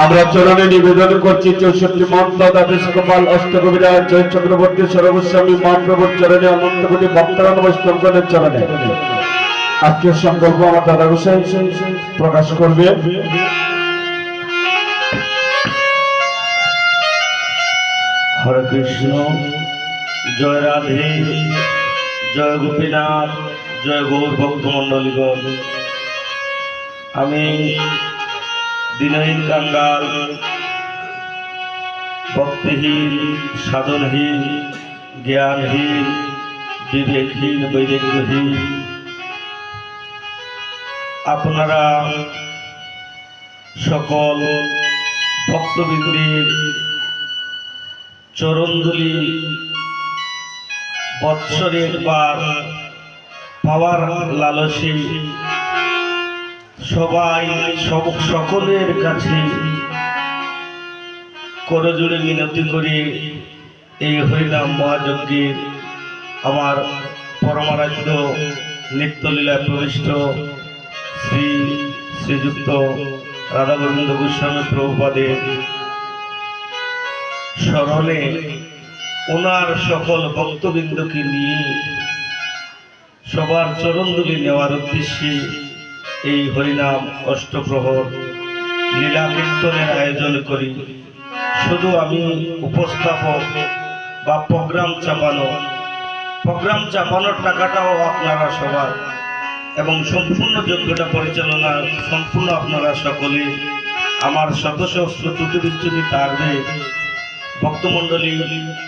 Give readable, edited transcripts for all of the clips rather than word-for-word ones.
আমরা চরণে নিবেদন করছি 64 মন্ত্র দ্বাদশ কপাল অষ্টকবিরা জয় চক্রবর্তী সর্বস্বামী মহাপ্রভুর চরণে অনন্ত কোটি ভক্তগণ বৈষ্ণবগণের চরণে আজকের সংকল্প আমার দাদা গোসাই প্রকাশ করবে। হরে কৃষ্ণ, জয় রাধে, জয় গোপীনাথ, জয় গৌর ভক্তমণ্ডলীগণ। আমি দিনহীন কাঙ্গাল, ভক্তিহীন, সাধনহীন, জ্ঞানহীন, বিবেকহীন, বৈরাগ্যহীন, আপনারা সকল ভক্তবৃন্দের চরণধুলি বৎসরে একবার পাওয়ার লালসী সবাই সকলের কাছে করজোড়ে মিনতি করে এই হরিনাম মহাযজ্ঞের আমার পরমারাধ্য নিত্যলীলায় প্রবিষ্ট শ্রীযুক্ত রাধা গোবিন্দ গোস্বামী প্রভুপাদের স্মরণে ওনার সকল ভক্তবৃন্দকে নিয়ে সবার চরণধুলি নেওয়ার উদ্দেশ্যে এই হরিনাম অষ্টপ্রহর লীলা কীর্তনের আয়োজন করি। শুধু আমি উপস্থাপক বা প্রোগ্রাম চাপানোর টাকাটাও আপনারা সবার, এবং সম্পূর্ণ যজ্ঞটা পরিচালনা সম্পূর্ণ আপনারা সকলে। আমার শত সহস্র ত্রুটি বিচ্যুতি থাকবে ভক্তমণ্ডলী।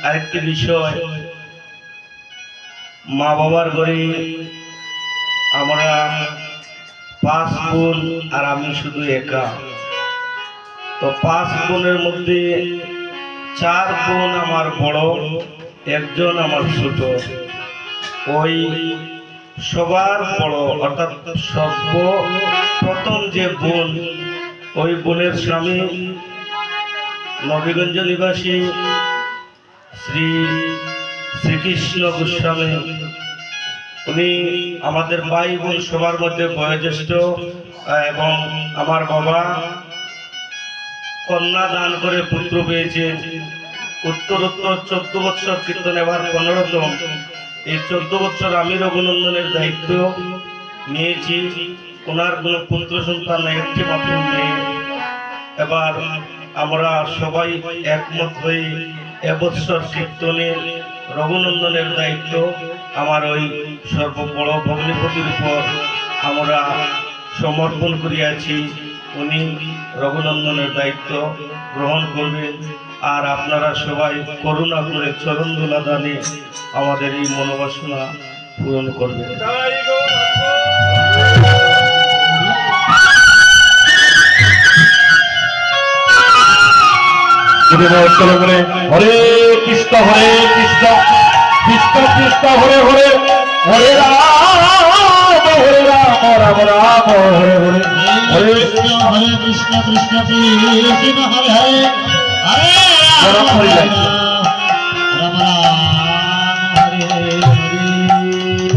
আরেকটি বিষয়, মা বাবার ঘরে আমরা 5 বোন আর আমি শুধু একা। তো 5 বোনের মধ্যে 4 বোন আমার বড়, একজন আমার ছোট। ওই সবার বড় অর্থাৎ সর্বপ্রথম যে বোন, ওই বোনের স্বামী নবীগঞ্জ নিবাসী শ্রীকৃষ্ণ গোস্বামী। উনি আমাদের ভাই বোন সবার মধ্যে বয়োজ্যেষ্ঠ, এবং আমার বাবা কন্যা দান করে পুত্র পেয়েছে। উত্তরোত্তর 14 বছর কীর্তন, এবার 15তম। এই 14 বছর আমি রঘুনন্দনের দায়িত্ব নিয়েছি। ওনার কোনো পুত্র সন্তান একটি মাত্র নেই। এবার আমরা সবাই একমত হয়ে এবছর কীর্তনের রঘুনন্দনের দায়িত্ব আমার ওই সর্ববড় ভগ্নিপতির উপর আমরা সমর্পণ করিয়াছি। উনি রঘুনন্দনের দায়িত্ব গ্রহণ করবেন। আর আপনারা সবাই করুণা করে চরণধুলা দানে আমাদের এই মনোবাসনা পূরণ করবেন। হরে কৃষ্ণ হরে কৃষ্ণ, কৃষ্ণ কৃষ্ণ হরে হরে, হরে রাম হরে রাম, রাম রাম হরে হরে, হরে কৃষ্ণ হরে কৃষ্ণ, কৃষ্ণ কৃষ্ণ হরে হরে, হরে রাম হরে রাম, রাম রাম।